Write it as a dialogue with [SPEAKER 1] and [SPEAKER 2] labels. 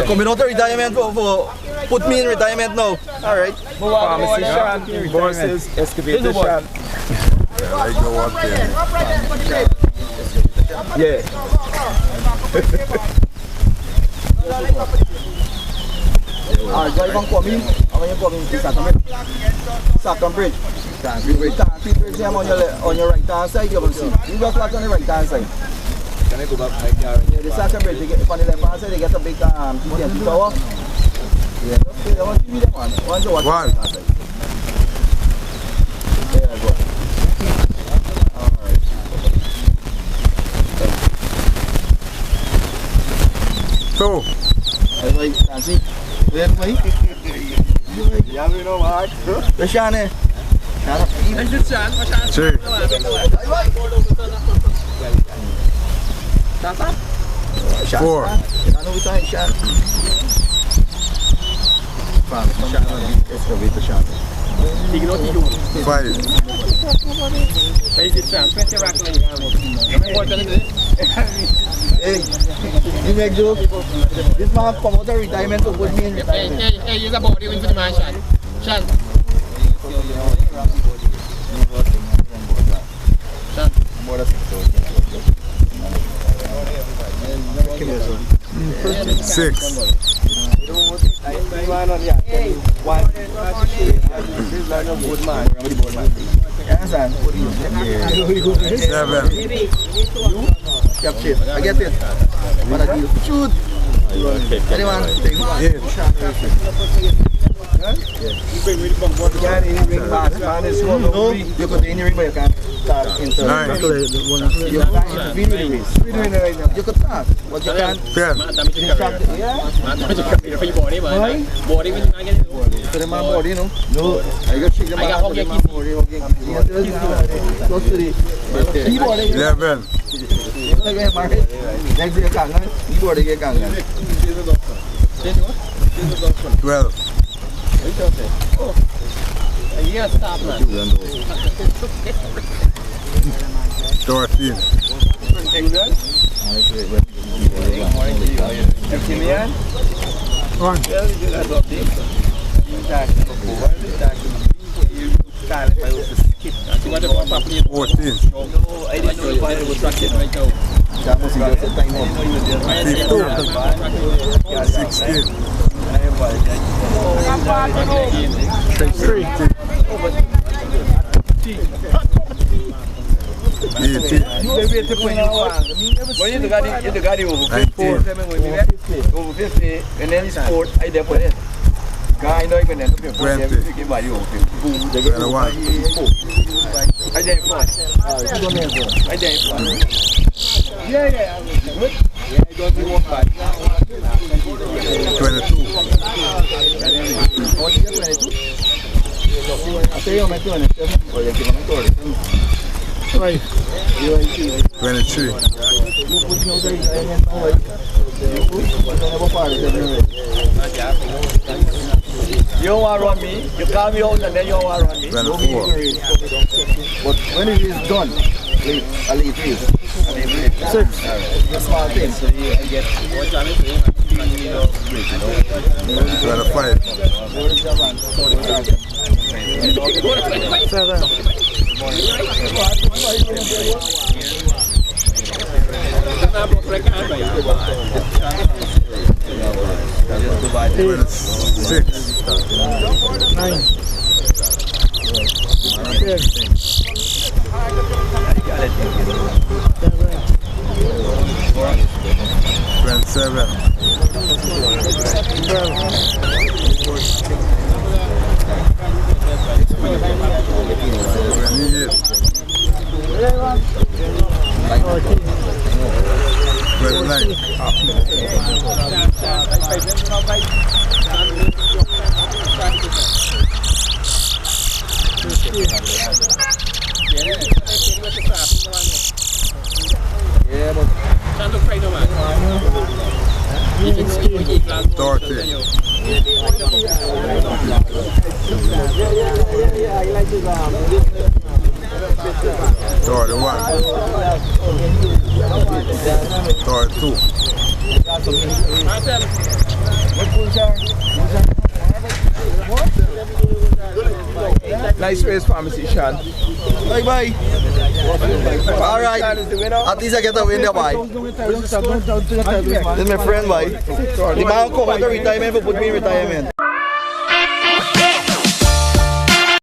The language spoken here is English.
[SPEAKER 1] You're coming out of retirement for put me in retirement now. Alright.
[SPEAKER 2] Pharmacy Shawn versus excavator Shawn.
[SPEAKER 3] I go up there.
[SPEAKER 2] Yeah.
[SPEAKER 1] Drive on coming. How are you coming to Saturn Bridge? Bridge on your right hand side, you will see. You just watch on the right hand side.
[SPEAKER 2] Can I go back?
[SPEAKER 1] Yeah, the Saturn Bridge, they get, on the left hand side, they get a big tower. Yeah, just I want to see them one. I want to watch on the left hand side. There you go. Alright.
[SPEAKER 3] Two.
[SPEAKER 1] Everybody, Nancy. Everybody?
[SPEAKER 2] Yeah, we know what.
[SPEAKER 1] Where's Shawn?
[SPEAKER 3] Three. Four. Five.
[SPEAKER 1] Hey, you make joke. This man come out of retirement to put me in retirement.
[SPEAKER 4] Hey, use a body win for the man, Shawn. Shawn.
[SPEAKER 3] Six. Seven.
[SPEAKER 1] Capture. I get it. What a deal. Shoot. Anyone?
[SPEAKER 3] Eight.
[SPEAKER 1] No, you could any ring, but you can't start into
[SPEAKER 3] Nine.
[SPEAKER 1] you can't intervene with the race. You could start, but you can't.
[SPEAKER 3] 10.
[SPEAKER 4] Body when you get it.
[SPEAKER 1] To the man body, no? No. I got shake the man to the man body. Close to the keyboard.
[SPEAKER 3] 11.
[SPEAKER 1] Next day, keyboard again.
[SPEAKER 3] 12.
[SPEAKER 4] Yeah, stop, man.
[SPEAKER 3] 13. One. 14. 16. 18.
[SPEAKER 2] When you got it over 50, and then it's 4, I put it. Guy, no, even then,
[SPEAKER 3] 20.
[SPEAKER 2] Yeah. Good. Yeah, I don't do one back.
[SPEAKER 3] 22.
[SPEAKER 1] Right.
[SPEAKER 3] 23.
[SPEAKER 2] You don't want to run me, you call me out and then you don't want to run me.
[SPEAKER 3] 24.
[SPEAKER 1] But when it is done, I'll leave you. 6. The small thing, so I get
[SPEAKER 3] 25. 26.
[SPEAKER 1] 9.
[SPEAKER 3] 27. 32.
[SPEAKER 2] Nice race pharmacy, Shawn.
[SPEAKER 1] Bye. Alright. At least I get a win there, boy. This is my friend, boy. The man come out of retirement for put me in retirement.